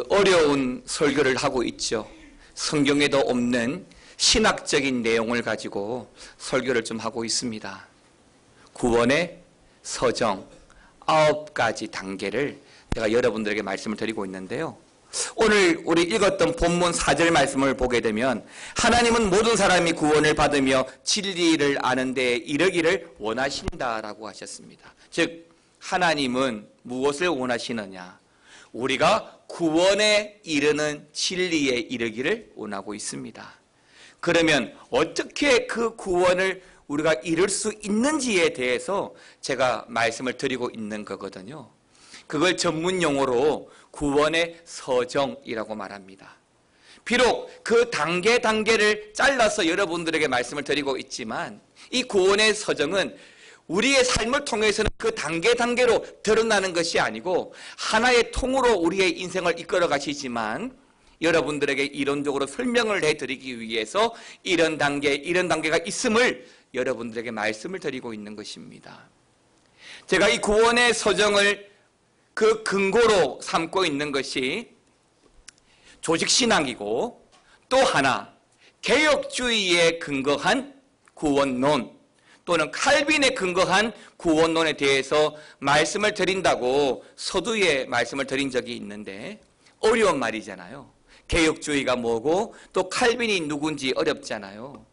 어려운 설교를 하고 있죠. 성경에도 없는 신학적인 내용을 가지고 설교를 좀 하고 있습니다. 구원의 서정 9가지 단계를 제가 여러분들에게 말씀을 드리고 있는데요. 오늘 우리 읽었던 본문 4절 말씀을 보게 되면 하나님은 모든 사람이 구원을 받으며 진리를 아는 데 이르기를 원하신다라고 하셨습니다. 즉 하나님은 무엇을 원하시느냐? 우리가 구원에 이르는 진리에 이르기를 원하고 있습니다. 그러면 어떻게 그 구원을 우리가 이룰 수 있는지에 대해서 제가 말씀을 드리고 있는 거거든요. 그걸 전문 용어로 구원의 서정이라고 말합니다. 비록 그 단계를 잘라서 여러분들에게 말씀을 드리고 있지만 이 구원의 서정은 우리의 삶을 통해서는 그 단계로 드러나는 것이 아니고 하나의 통으로 우리의 인생을 이끌어 가시지만 여러분들에게 이론적으로 설명을 해드리기 위해서 이런 단계가 있음을 여러분들에게 말씀을 드리고 있는 것입니다. 제가 이 구원의 서정을 그 근거로 삼고 있는 것이 조직신앙이고 또 하나 개혁주의에 근거한 구원론 또는 칼빈에 근거한 구원론에 대해서 말씀을 드린다고 서두에 말씀을 드린 적이 있는데 어려운 말이잖아요. 개혁주의가 뭐고 또 칼빈이 누군지 어렵잖아요.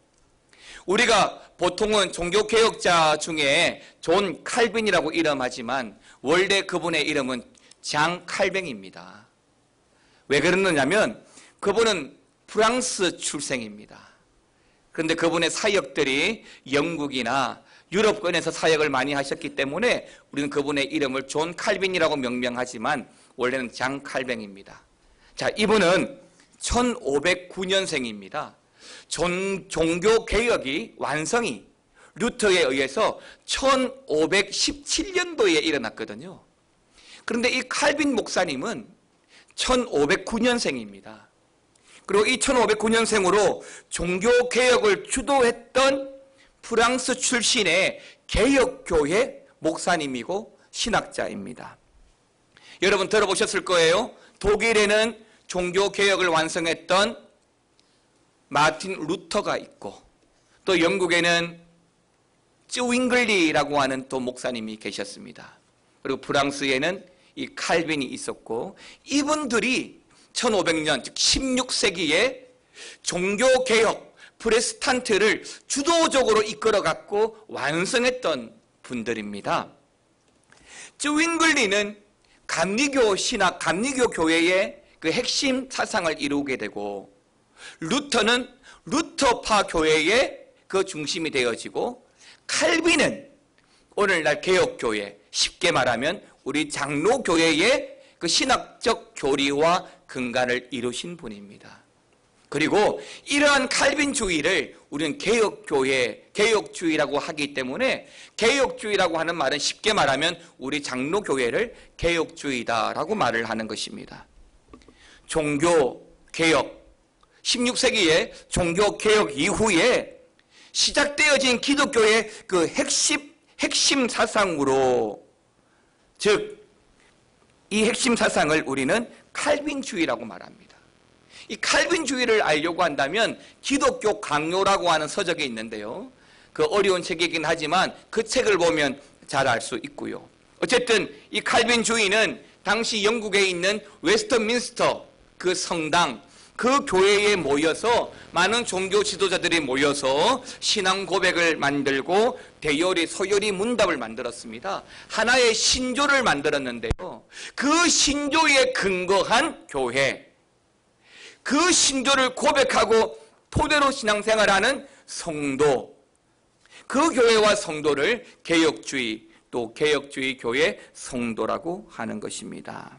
우리가 보통은 종교개혁자 중에 존 칼빈이라고 이름하지만 원래 그분의 이름은 장 칼뱅입니다. 왜 그러느냐면 그분은 프랑스 출생입니다. 그런데 그분의 사역들이 영국이나 유럽권에서 사역을 많이 하셨기 때문에 우리는 그분의 이름을 존 칼빈이라고 명명하지만 원래는 장 칼뱅입니다. 자, 이분은 1509년생입니다. 종교개혁이 완성이 루터에 의해서 1517년도에 일어났거든요. 그런데 이 칼빈 목사님은 1509년생입니다. 그리고 이 1509년생으로 종교개혁을 주도했던 프랑스 출신의 개혁교회 목사님이고 신학자입니다. 여러분 들어보셨을 거예요. 독일에는 종교개혁을 완성했던 마틴 루터가 있고 또 영국에는 쯔윙글리라고 하는 또 목사님이 계셨습니다. 그리고 프랑스에는 이 칼빈이 있었고 이분들이 1500년 즉 16세기에 종교개혁 프레스탄트를 주도적으로 이끌어갔고 완성했던 분들입니다. 쯔윙글리는 감리교 신학, 감리교 교회의 그 핵심 사상을 이루게 되고 루터는 루터파 교회의 그 중심이 되어지고 칼빈은 오늘날 개혁교회, 쉽게 말하면 우리 장로교회의 그 신학적 교리와 근간을 이루신 분입니다. 그리고 이러한 칼빈주의를 우리는 개혁교회, 개혁주의라고 하기 때문에 개혁주의라고 하는 말은 쉽게 말하면 우리 장로교회를 개혁주의다라고 말을 하는 것입니다. 종교개혁, 16세기의 종교개혁 이후에 시작되어진 기독교의 그 핵심 사상으로 즉 이 핵심 사상을 우리는 칼빈주의라고 말합니다. 이 칼빈주의를 알려고 한다면 기독교 강요라고 하는 서적이 있는데요. 그 어려운 책이긴 하지만 그 책을 보면 잘 알 수 있고요. 어쨌든 이 칼빈주의는 당시 영국에 있는 웨스트민스터 그 성당 그 교회에 모여서 많은 종교 지도자들이 모여서 신앙 고백을 만들고 대요리, 소요리 문답을 만들었습니다. 하나의 신조를 만들었는데요. 그 신조에 근거한 교회, 그 신조를 고백하고 토대로 신앙생활하는 성도, 그 교회와 성도를 개혁주의, 또 개혁주의 교회 성도라고 하는 것입니다.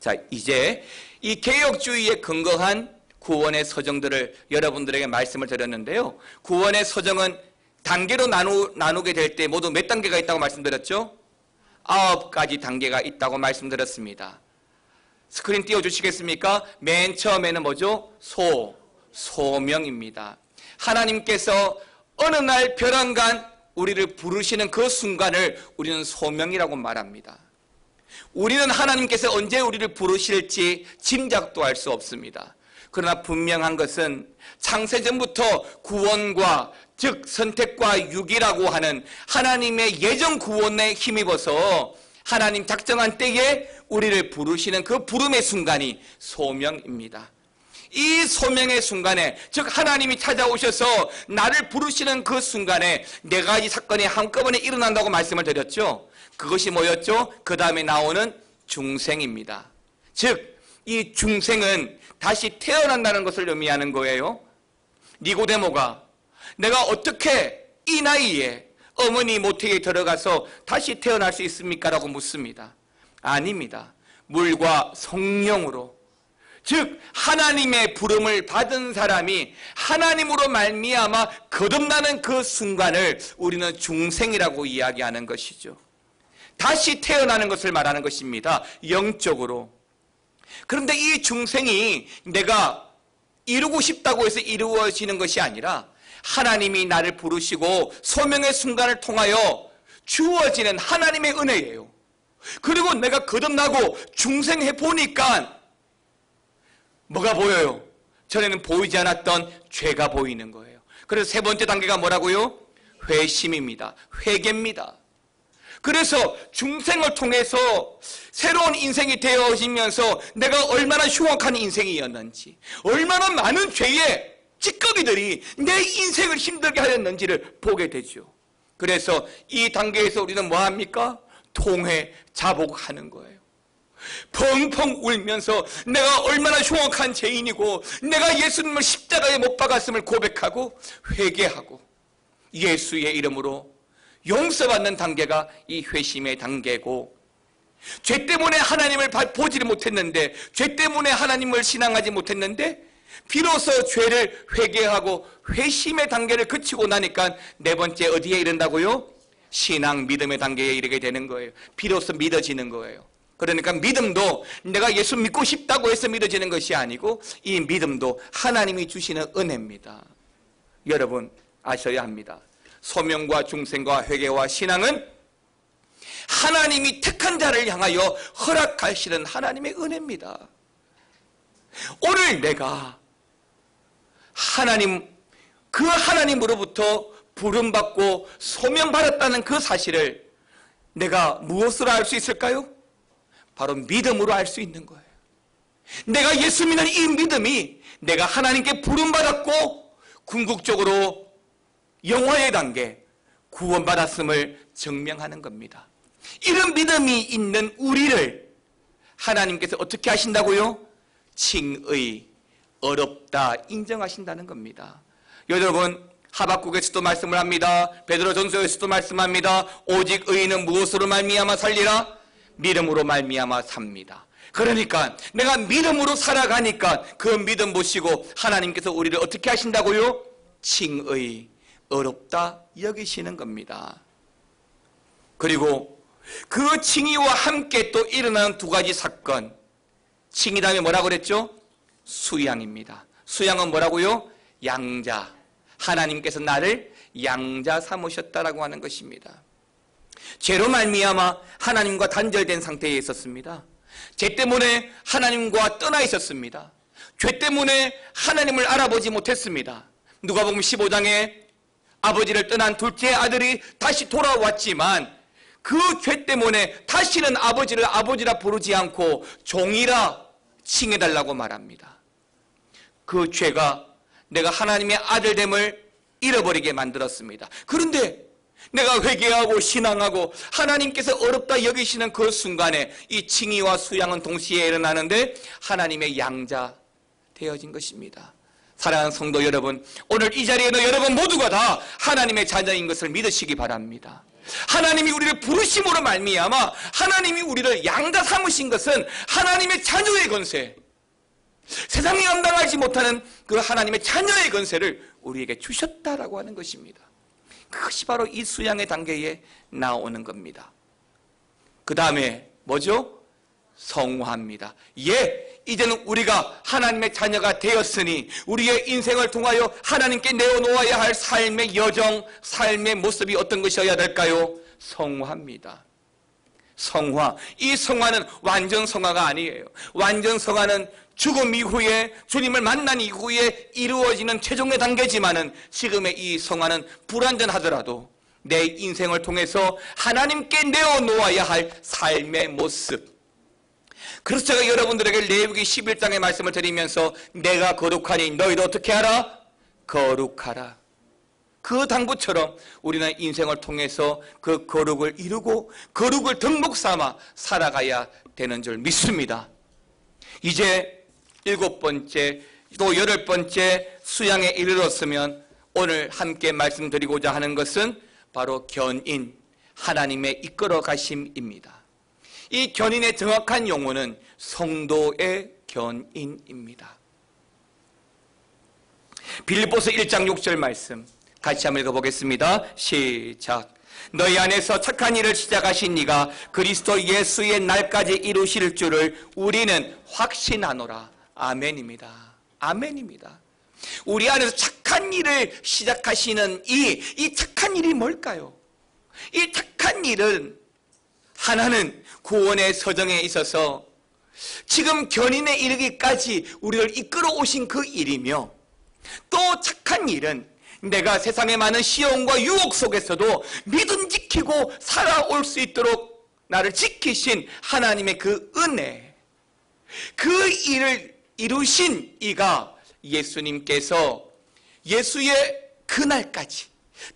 자, 이제 이 개혁주의에 근거한 구원의 서정들을 여러분들에게 말씀을 드렸는데요. 구원의 서정은 단계로 나누게 될 때 모두 몇 단계가 있다고 말씀드렸죠? 9가지 단계가 있다고 말씀드렸습니다. 스크린 띄워주시겠습니까? 맨 처음에는 뭐죠? 소명입니다. 하나님께서 어느 날 벼랑간 우리를 부르시는 그 순간을 우리는 소명이라고 말합니다. 우리는 하나님께서 언제 우리를 부르실지 짐작도 할 수 없습니다. 그러나 분명한 것은 창세전부터 구원과 즉 선택과 유기라고 하는 하나님의 예정 구원에 힘입어서 하나님 작정한 때에 우리를 부르시는 그 부름의 순간이 소명입니다. 이 소명의 순간에, 즉 하나님이 찾아오셔서 나를 부르시는 그 순간에 네 가지 사건이 한꺼번에 일어난다고 말씀을 드렸죠. 그것이 뭐였죠? 그 다음에 나오는 중생입니다. 즉 이 중생은 다시 태어난다는 것을 의미하는 거예요. 니고데모가 내가 어떻게 이 나이에 어머니 모태에 들어가서 다시 태어날 수 있습니까? 라고 묻습니다. 아닙니다. 물과 성령으로, 즉 하나님의 부름을 받은 사람이 하나님으로 말미암아 거듭나는 그 순간을 우리는 중생이라고 이야기하는 것이죠. 다시 태어나는 것을 말하는 것입니다. 영적으로. 그런데 이 중생이 내가 이루고 싶다고 해서 이루어지는 것이 아니라 하나님이 나를 부르시고 소명의 순간을 통하여 주어지는 하나님의 은혜예요. 그리고 내가 거듭나고 중생해 보니까 뭐가 보여요? 전에는 보이지 않았던 죄가 보이는 거예요. 그래서 세 번째 단계가 뭐라고요? 회심입니다. 회개입니다. 그래서 중생을 통해서 새로운 인생이 되어지면서 내가 얼마나 흉악한 인생이었는지, 얼마나 많은 죄의 찌꺼기들이 내 인생을 힘들게 하였는지를 보게 되죠. 그래서 이 단계에서 우리는 뭐합니까? 통회, 자복하는 거예요. 펑펑 울면서 내가 얼마나 흉악한 죄인이고 내가 예수님을 십자가에 못 박았음을 고백하고 회개하고 예수의 이름으로 용서받는 단계가 이 회심의 단계고, 죄 때문에 하나님을 보지를 못했는데, 죄 때문에 하나님을 신앙하지 못했는데 비로소 죄를 회개하고 회심의 단계를 거치고 나니까 네 번째 어디에 이른다고요? 신앙, 믿음의 단계에 이르게 되는 거예요. 비로소 믿어지는 거예요. 그러니까 믿음도 내가 예수 믿고 싶다고 해서 믿어지는 것이 아니고 이 믿음도 하나님이 주시는 은혜입니다. 여러분 아셔야 합니다. 소명과 중생과 회개와 신앙은 하나님이 택한 자를 향하여 허락하시는 하나님의 은혜입니다. 오늘 내가 그 하나님으로부터 부름받고 소명받았다는 그 사실을 내가 무엇으로 알 수 있을까요? 바로 믿음으로 알 수 있는 거예요. 내가 예수 믿는 이 믿음이 내가 하나님께 부름받았고 궁극적으로 영화의 단계, 구원받았음을 증명하는 겁니다. 이런 믿음이 있는 우리를 하나님께서 어떻게 하신다고요? 칭의, 어렵다 인정하신다는 겁니다. 여러분 하박국에서도 말씀을 합니다. 베드로전서에서도 말씀합니다. 오직 의인은 무엇으로 말미암아 살리라? 믿음으로 말미암아 삽니다. 그러니까 내가 믿음으로 살아가니까 그 믿음 보시고 하나님께서 우리를 어떻게 하신다고요? 칭의, 어렵다 여기시는 겁니다. 그리고 그 칭의와 함께 또 일어나는 두 가지 사건, 칭의 다음에 뭐라고 그랬죠? 수양입니다. 수양은 뭐라고요? 양자. 하나님께서 나를 양자 삼으셨다라고 하는 것입니다. 죄로 말미암아 하나님과 단절된 상태에 있었습니다. 죄 때문에 하나님과 떠나 있었습니다. 죄 때문에 하나님을 알아보지 못했습니다. 누가복음 15장에 아버지를 떠난 둘째 아들이 다시 돌아왔지만 그 죄 때문에 다시는 아버지를 아버지라 부르지 않고 종이라 칭해달라고 말합니다. 그 죄가 내가 하나님의 아들됨을 잃어버리게 만들었습니다. 그런데 내가 회개하고 신앙하고 하나님께서 어렵다 여기시는 그 순간에 이 칭의와 수양은 동시에 일어나는데 하나님의 양자 되어진 것입니다. 사랑하는 성도 여러분, 오늘 이 자리에 있는 여러분 모두가 다 하나님의 자녀인 것을 믿으시기 바랍니다. 하나님이 우리를 부르심으로 말미암아 하나님이 우리를 양자 삼으신 것은 하나님의 자녀의 권세, 세상이 감당하지 못하는 그 하나님의 자녀의 권세를 우리에게 주셨다라고 하는 것입니다. 그것이 바로 이 수양의 단계에 나오는 겁니다. 그 다음에 뭐죠? 성화입니다. 예, 이제는 우리가 하나님의 자녀가 되었으니 우리의 인생을 통하여 하나님께 내어놓아야 할 삶의 여정, 삶의 모습이 어떤 것이어야 될까요? 성화입니다. 성화. 이 성화는 완전 성화가 아니에요. 완전 성화는 죽음 이후에, 주님을 만난 이후에 이루어지는 최종의 단계지만은, 지금의 이 성화는 불완전하더라도 내 인생을 통해서 하나님께 내어놓아야 할 삶의 모습. 그래서 제가 여러분들에게 레위기 11장의 말씀을 드리면서 내가 거룩하니 너희도 어떻게 하라? 거룩하라. 그 당부처럼 우리는 인생을 통해서 그 거룩을 이루고 거룩을 덕목 삼아 살아가야 되는 줄 믿습니다. 이제 7번째 또 8번째 수양에 이르렀으면 오늘 함께 말씀드리고자 하는 것은 바로 견인, 하나님의 이끌어 가심입니다. 이 견인의 정확한 용어는 성도의 견인입니다. 빌립보서 1장 6절 말씀 같이 한번 읽어보겠습니다. 시작. 너희 안에서 착한 일을 시작하신 이가 그리스도 예수의 날까지 이루실 줄을 우리는 확신하노라. 아멘입니다. 아멘입니다. 우리 안에서 착한 일을 시작하시는 이 착한 일이 뭘까요? 이 착한 일은 하나는 구원의 서정에 있어서 지금 견인에 이르기까지 우리를 이끌어 오신 그 일이며, 또 착한 일은 내가 세상의 많은 시험과 유혹 속에서도 믿음 지키고 살아올 수 있도록 나를 지키신 하나님의 그 은혜, 그 일을 이루신 이가 예수님께서 예수의 그날까지,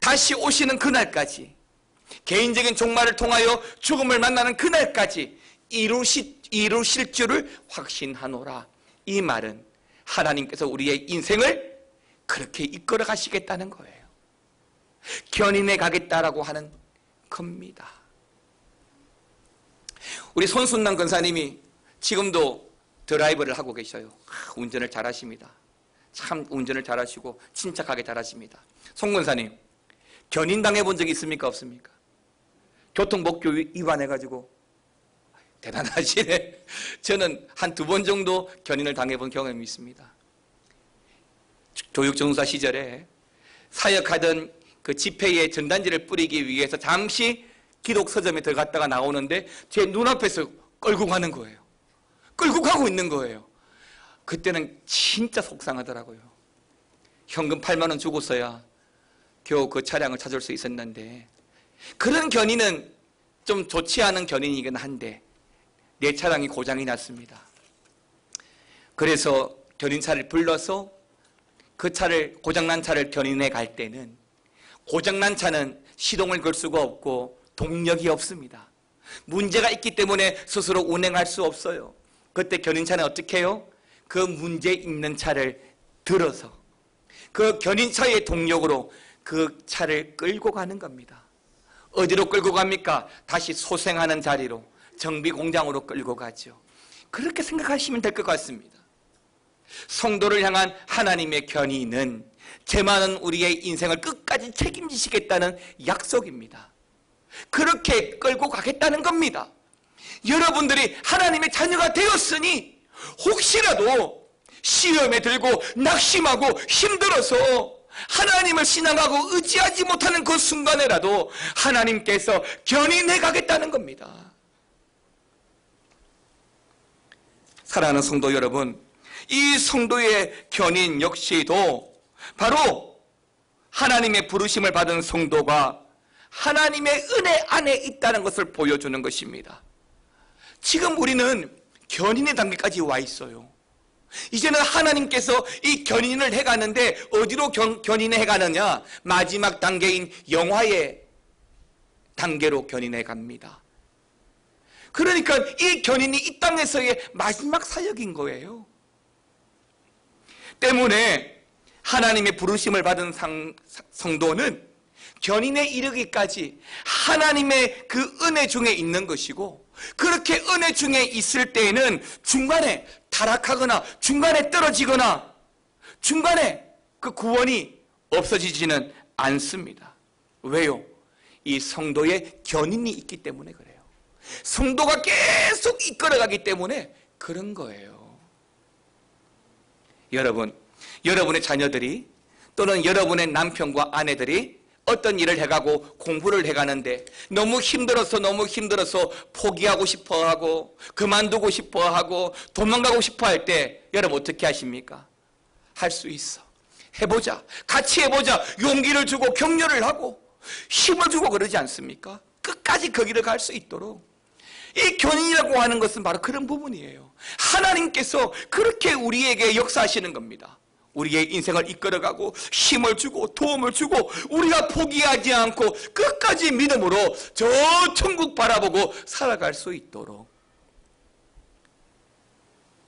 다시 오시는 그날까지, 개인적인 종말을 통하여 죽음을 만나는 그날까지 이루실 줄을 확신하노라. 이 말은 하나님께서 우리의 인생을 그렇게 이끌어 가시겠다는 거예요. 견인해 가겠다라고 하는 겁니다. 우리 손순남 권사님이 지금도 드라이브를 하고 계셔요. 운전을 잘하십니다. 참 운전을 잘하시고 침착하게 잘하십니다. 송 권사님, 견인당해 본 적이 있습니까? 없습니까? 교통법규 위반해가지고. 대단하시네. 저는 한 2번 정도 견인을 당해본 경험이 있습니다. 교육정사 시절에 사역하던 그 집회에 전단지를 뿌리기 위해서 잠시 기록 서점에 들어갔다가 나오는데 제 눈앞에서 끌고 가는 거예요. 끌고 가고 있는 거예요. 그때는 진짜 속상하더라고요. 현금 8만 원 주고서야 겨우 그 차량을 찾을 수 있었는데, 그런 견인은 좀 좋지 않은 견인이긴 한데 내 차량이 고장이 났습니다. 그래서 견인차를 불러서 그 차를, 고장난 차를 견인해 갈 때는 고장난 차는 시동을 걸 수가 없고 동력이 없습니다. 문제가 있기 때문에 스스로 운행할 수 없어요. 그때 견인차는 어떻게 해요? 그 문제 있는 차를 들어서 그 견인차의 동력으로 그 차를 끌고 가는 겁니다. 어디로 끌고 갑니까? 다시 소생하는 자리로, 정비 공장으로 끌고 가죠. 그렇게 생각하시면 될 것 같습니다. 성도를 향한 하나님의 견인은 죄 많은 우리의 인생을 끝까지 책임지시겠다는 약속입니다. 그렇게 끌고 가겠다는 겁니다. 여러분들이 하나님의 자녀가 되었으니 혹시라도 시험에 들고 낙심하고 힘들어서 하나님을 신앙하고 의지하지 못하는 그 순간에라도 하나님께서 견인해 가겠다는 겁니다. 사랑하는 성도 여러분, 이 성도의 견인 역시도 바로 하나님의 부르심을 받은 성도가 하나님의 은혜 안에 있다는 것을 보여주는 것입니다. 지금 우리는 견인의 단계까지 와 있어요. 이제는 하나님께서 이 견인을 해가는데 어디로 견인을 해가느냐? 마지막 단계인 영화의 단계로 견인해 갑니다. 그러니까 이 견인이 이 땅에서의 마지막 사역인 거예요. 때문에 하나님의 부르심을 받은 성도는 견인에 이르기까지 하나님의 그 은혜 중에 있는 것이고, 그렇게 은혜 중에 있을 때에는 중간에 타락하거나 중간에 떨어지거나 중간에 그 구원이 없어지지는 않습니다. 왜요? 이 성도의 견인이 있기 때문에 그래요. 성도가 계속 이끌어가기 때문에 그런 거예요. 여러분, 여러분의 자녀들이 또는 여러분의 남편과 아내들이 어떤 일을 해가고 공부를 해가는데 너무 힘들어서 포기하고 싶어하고 그만두고 싶어하고 도망가고 싶어할 때 여러분 어떻게 하십니까? 할 수 있어. 해보자. 같이 해보자. 용기를 주고 격려를 하고 힘을 주고 그러지 않습니까? 끝까지 그 길을 갈 수 있도록. 이 견인이라고 하는 것은 바로 그런 부분이에요. 하나님께서 그렇게 우리에게 역사하시는 겁니다. 우리의 인생을 이끌어가고 힘을 주고 도움을 주고 우리가 포기하지 않고 끝까지 믿음으로 저 천국 바라보고 살아갈 수 있도록.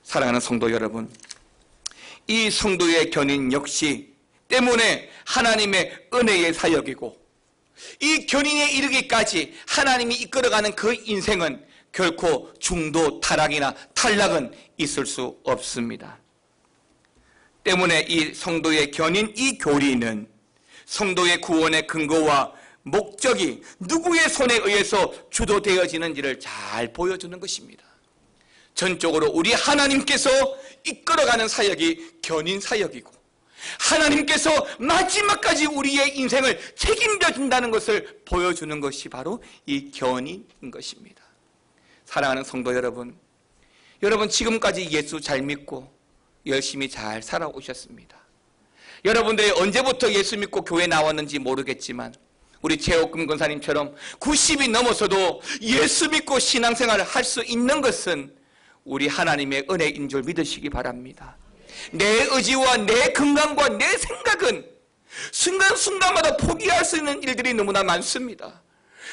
사랑하는 성도 여러분, 이 성도의 견인 역시 때문에 하나님의 은혜의 사역이고 이 견인에 이르기까지 하나님이 이끌어가는 그 인생은 결코 중도 타락이나 탈락은 있을 수 없습니다. 때문에 이 성도의 견인, 이 교리는 성도의 구원의 근거와 목적이 누구의 손에 의해서 주도되어지는지를 잘 보여주는 것입니다. 전적으로 우리 하나님께서 이끌어가는 사역이 견인 사역이고 하나님께서 마지막까지 우리의 인생을 책임져 준다는 것을 보여주는 것이 바로 이 견인인 것입니다. 사랑하는 성도 여러분, 여러분 지금까지 예수 잘 믿고 열심히 잘 살아오셨습니다. 여러분들이 언제부터 예수 믿고 교회 나왔는지 모르겠지만 우리 최옥금 권사님처럼 90이 넘어서도 예수 믿고 신앙생활을 할 수 있는 것은 우리 하나님의 은혜인 줄 믿으시기 바랍니다. 내 의지와 내 건강과 내 생각은 순간순간마다 포기할 수 있는 일들이 너무나 많습니다.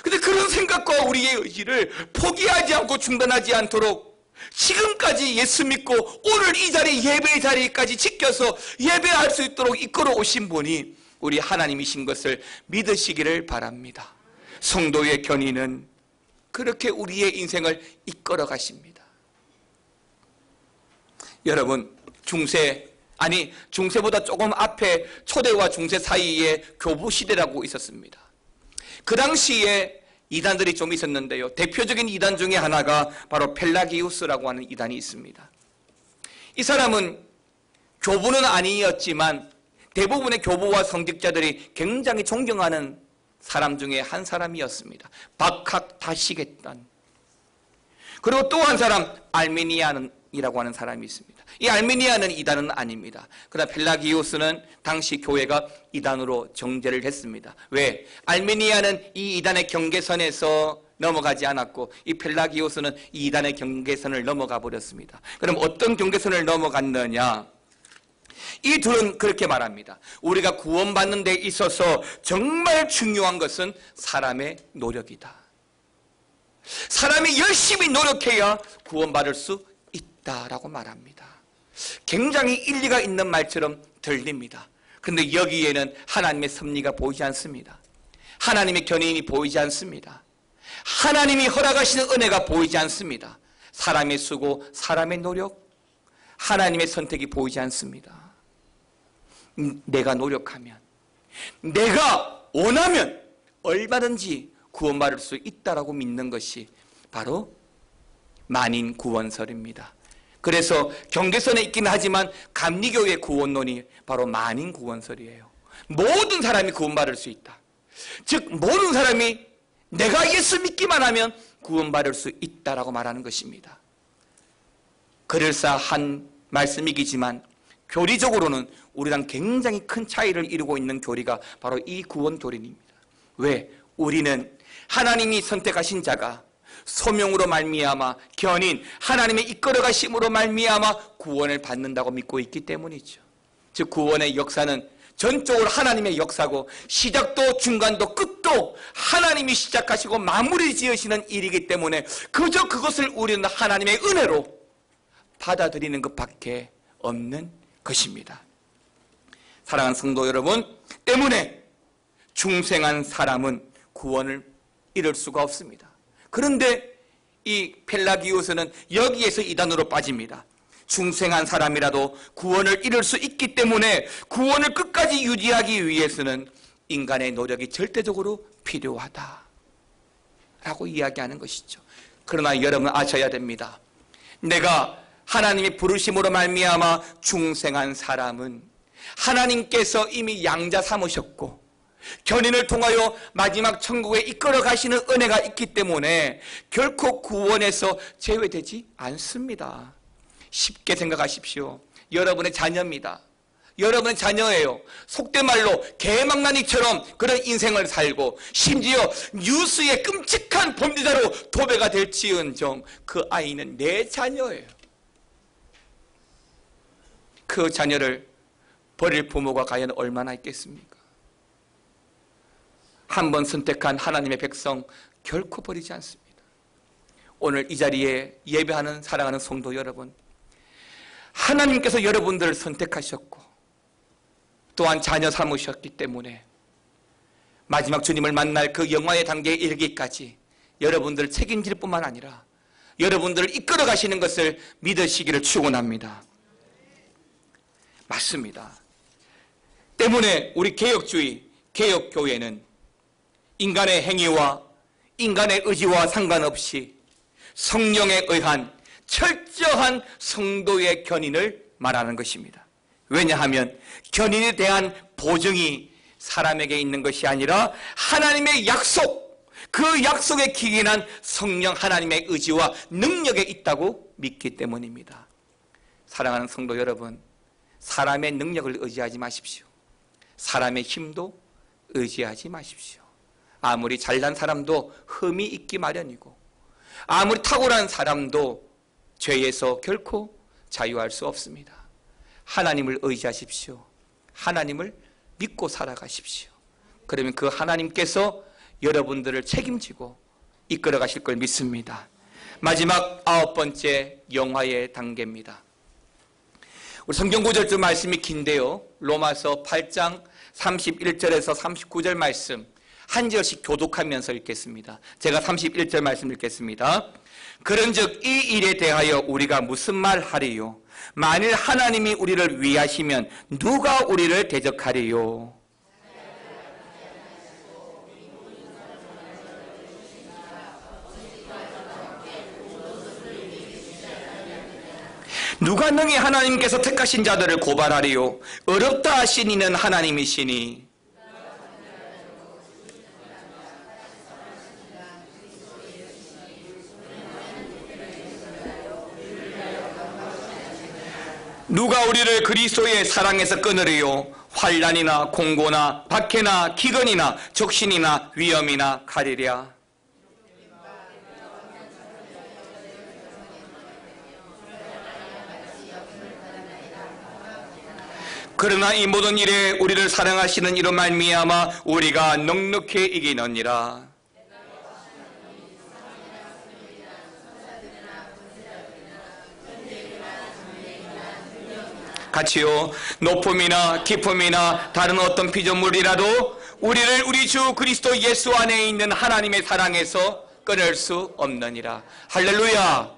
그런데 그런 생각과 우리의 의지를 포기하지 않고 중단하지 않도록 지금까지 예수 믿고 오늘 이 자리 예배의 자리까지 지켜서 예배할 수 있도록 이끌어 오신 분이 우리 하나님이신 것을 믿으시기를 바랍니다. 성도의 견인은 그렇게 우리의 인생을 이끌어 가십니다. 여러분, 중세보다 조금 앞에 초대와 중세 사이에 교부시대라고 있었습니다. 그 당시에 이단들이 좀 있었는데요. 대표적인 이단 중에 하나가 바로 펠라기우스라고 하는 이단이 있습니다. 이 사람은 교부는 아니었지만 대부분의 교부와 성직자들이 굉장히 존경하는 사람 중에 한 사람이었습니다. 박학다시겠단. 그리고 또 한 사람 알미니안이라고 하는 사람이 있습니다. 이 알미니아는 이단은 아닙니다. 그러나 펠라기우스는 당시 교회가 이단으로 정죄를 했습니다. 왜? 알미니아는 이 이단의 경계선에서 넘어가지 않았고 이 펠라기우스는 이 이단의 경계선을 넘어가 버렸습니다. 그럼 어떤 경계선을 넘어갔느냐? 이 둘은 그렇게 말합니다. 우리가 구원받는 데 있어서 정말 중요한 것은 사람의 노력이다. 사람이 열심히 노력해야 구원받을 수 있다라고 말합니다. 굉장히 일리가 있는 말처럼 들립니다. 그런데 여기에는 하나님의 섭리가 보이지 않습니다. 하나님의 견인이 보이지 않습니다. 하나님이 허락하시는 은혜가 보이지 않습니다. 사람의 수고, 사람의 노력, 하나님의 선택이 보이지 않습니다. 내가 노력하면, 내가 원하면 얼마든지 구원받을 수 있다라고 믿는 것이 바로 만인 구원설입니다. 그래서 경계선에 있긴 하지만 감리교의 구원론이 바로 만인 구원설이에요. 모든 사람이 구원받을 수 있다. 즉 모든 사람이 내가 예수 믿기만 하면 구원받을 수 있다라고 말하는 것입니다. 그럴싸한 말씀이기지만 교리적으로는 우리랑 굉장히 큰 차이를 이루고 있는 교리가 바로 이 구원 교리입니다. 왜? 우리는 하나님이 선택하신 자가 소명으로 말미암아 견인, 하나님의 이끌어가심으로 말미암아 구원을 받는다고 믿고 있기 때문이죠. 즉 구원의 역사는 전적으로 하나님의 역사고 시작도 중간도 끝도 하나님이 시작하시고 마무리 지으시는 일이기 때문에 그저 그것을 우리는 하나님의 은혜로 받아들이는 것밖에 없는 것입니다. 사랑하는 성도 여러분, 때문에 중생한 사람은 구원을 이룰 수가 없습니다. 그런데 이 펠라기우스는 여기에서 이단으로 빠집니다. 중생한 사람이라도 구원을 이룰 수 있기 때문에 구원을 끝까지 유지하기 위해서는 인간의 노력이 절대적으로 필요하다 라고 이야기하는 것이죠. 그러나 여러분 아셔야 됩니다. 내가 하나님의 부르심으로 말미암아 중생한 사람은 하나님께서 이미 양자 삼으셨고 견인을 통하여 마지막 천국에 이끌어 가시는 은혜가 있기 때문에 결코 구원에서 제외되지 않습니다. 쉽게 생각하십시오. 여러분의 자녀입니다. 여러분의 자녀예요. 속된 말로 개망나니처럼 그런 인생을 살고 심지어 뉴스의 끔찍한 범죄자로 도배가 될지언정 그 아이는 내 자녀예요. 그 자녀를 버릴 부모가 과연 얼마나 있겠습니까? 한번 선택한 하나님의 백성 결코 버리지 않습니다. 오늘 이 자리에 예배하는 사랑하는 성도 여러분, 하나님께서 여러분들을 선택하셨고 또한 자녀 삼으셨기 때문에 마지막 주님을 만날 그 영화의 단계에 이르기까지 여러분들을 책임질 뿐만 아니라 여러분들을 이끌어 가시는 것을 믿으시기를 축원합니다. 맞습니다. 때문에 우리 개혁주의, 개혁교회는 인간의 행위와 인간의 의지와 상관없이 성령에 의한 철저한 성도의 견인을 말하는 것입니다. 왜냐하면 견인에 대한 보증이 사람에게 있는 것이 아니라 하나님의 약속, 그 약속에 기인한 성령 하나님의 의지와 능력에 있다고 믿기 때문입니다. 사랑하는 성도 여러분, 사람의 능력을 의지하지 마십시오. 사람의 힘도 의지하지 마십시오. 아무리 잘난 사람도 흠이 있기 마련이고 아무리 탁월한 사람도 죄에서 결코 자유할 수 없습니다. 하나님을 의지하십시오. 하나님을 믿고 살아가십시오. 그러면 그 하나님께서 여러분들을 책임지고 이끌어 가실 걸 믿습니다. 마지막 9번째 영화의 단계입니다. 우리 성경 구절 좀 말씀이 긴데요. 로마서 8장 31절에서 39절 말씀 한 절씩 교독하면서 읽겠습니다. 제가 31절 말씀 읽겠습니다. 그런즉 이 일에 대하여 우리가 무슨 말하리요? 만일 하나님이 우리를 위하시면 누가 우리를 대적하리요? 누가 능히 하나님께서 택하신 자들을 고발하리요? 어렵다 하신 이는 하나님이시니. 누가 우리를 그리스도의 사랑에서 끊으리요? 환난이나 공고나 박해나 기근이나 적신이나 위험이나 가리랴. 그러나 이 모든 일에 우리를 사랑하시는 이로 말미암아 우리가 넉넉히 이기느니라. 같이요. 높음이나 깊음이나 다른 어떤 피조물이라도 우리를 우리 주 그리스도 예수 안에 있는 하나님의 사랑에서 끊을 수 없느니라. 할렐루야.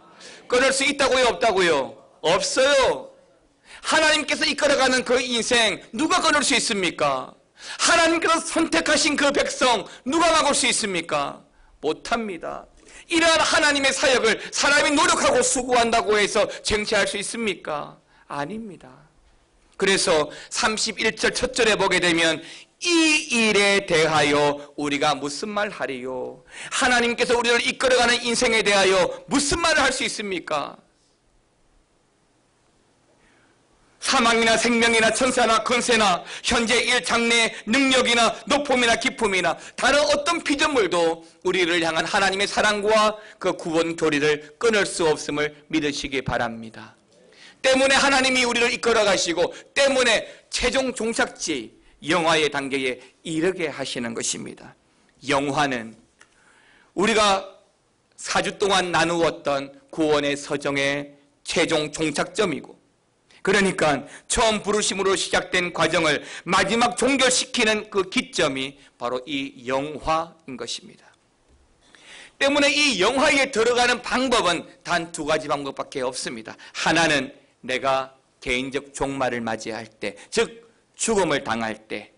끊을 수 있다고요? 없다고요? 없어요. 하나님께서 이끌어가는 그 인생 누가 끊을 수 있습니까? 하나님께서 선택하신 그 백성 누가 막을 수 있습니까? 못합니다. 이러한 하나님의 사역을 사람이 노력하고 수고한다고 해서 쟁취할 수 있습니까? 아닙니다. 그래서 31절 첫 절에 보게 되면 이 일에 대하여 우리가 무슨 말 하리요? 하나님께서 우리를 이끌어가는 인생에 대하여 무슨 말을 할 수 있습니까? 사망이나 생명이나 천사나 권세나 현재 일 장래의 능력이나 높음이나 깊음이나 다른 어떤 피조물도 우리를 향한 하나님의 사랑과 그 구원 교리를 끊을 수 없음을 믿으시기 바랍니다. 때문에 하나님이 우리를 이끌어 가시고 때문에 최종 종착지 영화의 단계에 이르게 하시는 것입니다. 영화는 우리가 4주 동안 나누었던 구원의 서정의 최종 종착점이고, 그러니까 처음 부르심으로 시작된 과정을 마지막 종결시키는 그 기점이 바로 이 영화인 것입니다. 때문에 이 영화에 들어가는 방법은 단 2가지 방법밖에 없습니다. 하나는 내가 개인적 종말을 맞이할 때, 즉 죽음을 당할 때,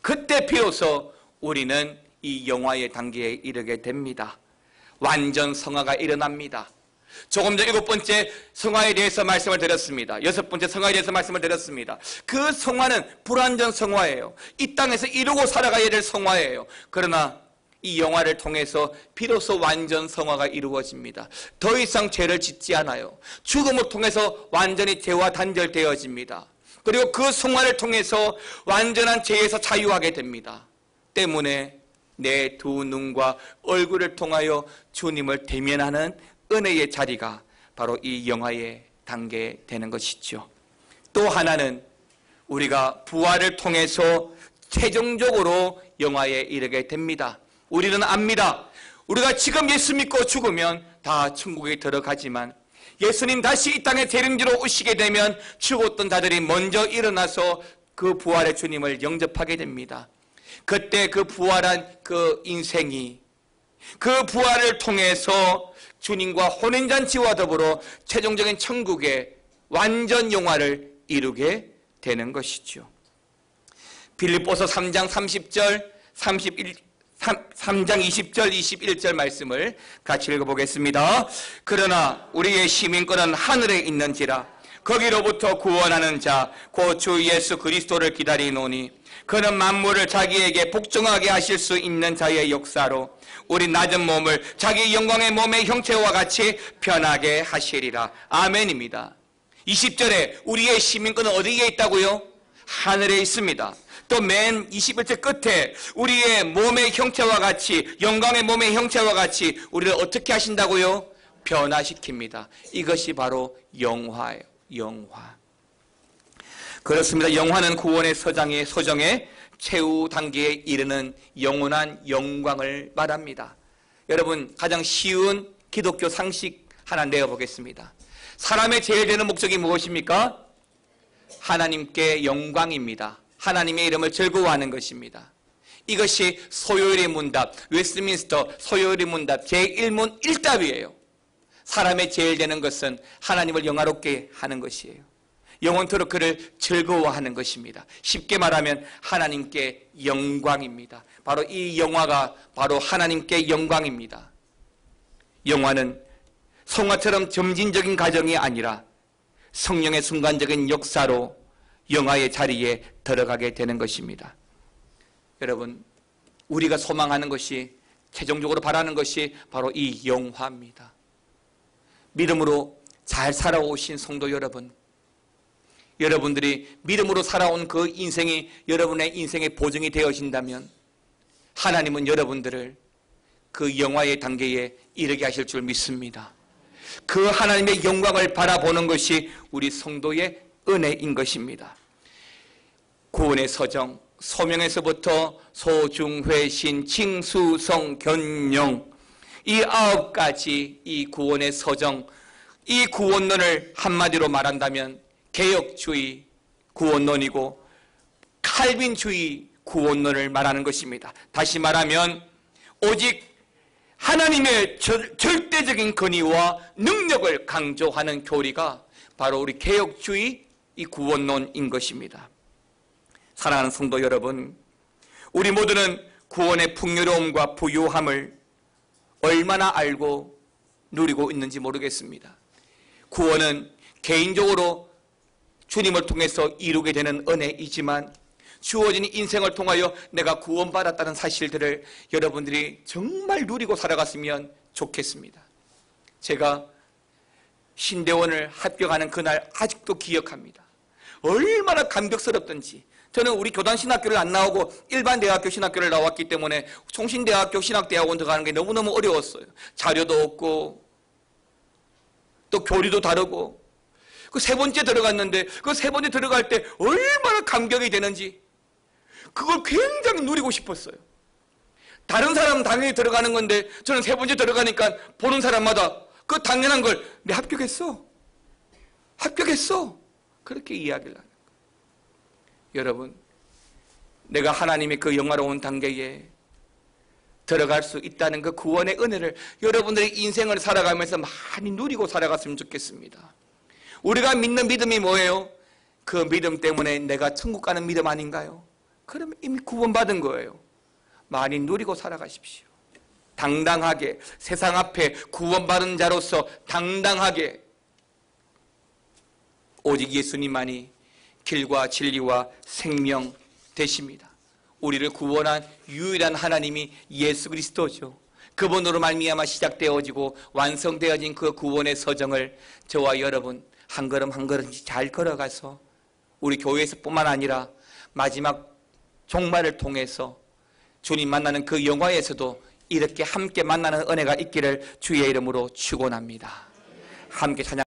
그때 비로소 우리는 이 영화의 단계에 이르게 됩니다. 완전 성화가 일어납니다. 조금 전 7번째 성화에 대해서 말씀을 드렸습니다. 6번째 성화에 대해서 말씀을 드렸습니다. 그 성화는 불완전 성화예요. 이 땅에서 이루고 살아가야 될 성화예요. 그러나 이 영화를 통해서 비로소 완전 성화가 이루어집니다. 더 이상 죄를 짓지 않아요. 죽음을 통해서 완전히 죄와 단절되어집니다. 그리고 그 성화를 통해서 완전한 죄에서 자유하게 됩니다. 때문에 내 두 눈과 얼굴을 통하여 주님을 대면하는 은혜의 자리가 바로 이 영화의 단계되는 것이죠. 또 하나는 우리가 부활을 통해서 최종적으로 영화에 이르게 됩니다. 우리는 압니다. 우리가 지금 예수 믿고 죽으면 다 천국에 들어가지만 예수님 다시 이 땅에 재림지로 오시게 되면 죽었던 자들이 먼저 일어나서 그 부활의 주님을 영접하게 됩니다. 그때 그 부활한 그 인생이 그 부활을 통해서 주님과 혼인잔치와 더불어 최종적인 천국의 완전 영화를 이루게 되는 것이죠. 빌립보서 3장 30절 3장 20절 21절 말씀을 같이 읽어보겠습니다. 그러나 우리의 시민권은 하늘에 있는지라 거기로부터 구원하는 자 곧 주 예수 그리스도를 기다리노니 그는 만물을 자기에게 복종하게 하실 수 있는 자의 역사로 우리 낮은 몸을 자기 영광의 몸의 형체와 같이 변하게 하시리라. 아멘입니다. 20절에 우리의 시민권은 어디에 있다고요? 하늘에 있습니다. 또 맨 21절 끝에 우리의 몸의 형체와 같이 영광의 몸의 형체와 같이 우리를 어떻게 하신다고요? 변화시킵니다. 이것이 바로 영화예요. 영화. 그렇습니다. 영화는 구원의 소정의 최후 단계에 이르는 영원한 영광을 말합니다. 여러분, 가장 쉬운 기독교 상식 하나 내어보겠습니다. 사람의 제일 되는 목적이 무엇입니까? 하나님께 영광입니다. 하나님의 이름을 즐거워하는 것입니다. 이것이 소요일의 문답, 웨스트민스터 소요일의 문답 제1문 1답이에요. 사람의 제일 되는 것은 하나님을 영화롭게 하는 것이에요. 영원토록 그를 즐거워하는 것입니다. 쉽게 말하면 하나님께 영광입니다. 바로 이 영화가 바로 하나님께 영광입니다. 영화는 성화처럼 점진적인 과정이 아니라 성령의 순간적인 역사로 영화의 자리에 들어가게 되는 것입니다. 여러분, 우리가 소망하는 것이 최종적으로 바라는 것이 바로 이 영화입니다. 믿음으로 잘 살아오신 성도 여러분, 여러분들이 믿음으로 살아온 그 인생이 여러분의 인생의 보증이 되어진다면 하나님은 여러분들을 그 영화의 단계에 이르게 하실 줄 믿습니다. 그 하나님의 영광을 바라보는 것이 우리 성도의 은혜인 것입니다. 구원의 서정, 소명에서부터 소중, 회신, 칭수, 성, 견령 이 9가지 이 구원의 서정, 이 구원론을 한마디로 말한다면 개혁주의 구원론이고 칼빈주의 구원론을 말하는 것입니다. 다시 말하면 오직 하나님의 절대적인 권위와 능력을 강조하는 교리가 바로 우리 개혁주의 이 구원론인 것입니다. 사랑하는 성도 여러분, 우리 모두는 구원의 풍요로움과 부유함을 얼마나 알고 누리고 있는지 모르겠습니다. 구원은 개인적으로 주님을 통해서 이루게 되는 은혜이지만 주어진 인생을 통하여 내가 구원받았다는 사실들을 여러분들이 정말 누리고 살아갔으면 좋겠습니다. 제가 신대원을 합격하는 그날 아직도 기억합니다. 얼마나 감격스럽던지. 저는 우리 교단 신학교를 안 나오고 일반 대학교 신학교를 나왔기 때문에 총신대학교 신학대학원 들어가는 게 너무너무 어려웠어요. 자료도 없고 또 교리도 다르고. 그 세 번째 들어갔는데 그 세 번째 들어갈 때 얼마나 감격이 되는지 그걸 굉장히 누리고 싶었어요. 다른 사람은 당연히 들어가는 건데 저는 세 번째 들어가니까 보는 사람마다 그 당연한 걸 내 합격했어. 그렇게 이야기를 하는 거예요. 여러분, 내가 하나님의 그 영화로운 단계에 들어갈 수 있다는 그 구원의 은혜를 여러분들의 인생을 살아가면서 많이 누리고 살아갔으면 좋겠습니다. 우리가 믿는 믿음이 뭐예요? 그 믿음 때문에 내가 천국 가는 믿음 아닌가요? 그러면 이미 구원받은 거예요. 많이 누리고 살아가십시오. 당당하게 세상 앞에 구원받은 자로서 당당하게 오직 예수님만이 길과 진리와 생명 되십니다. 우리를 구원한 유일한 하나님이 예수 그리스도죠. 그분으로 말미암아 시작되어지고 완성되어진 그 구원의 서정을 저와 여러분 한 걸음 한 걸음씩 잘 걸어가서 우리 교회에서뿐만 아니라 마지막 종말을 통해서 주님 만나는 그 영화에서도 이렇게 함께 만나는 은혜가 있기를 주의 이름으로 축원합니다. 함께 찬양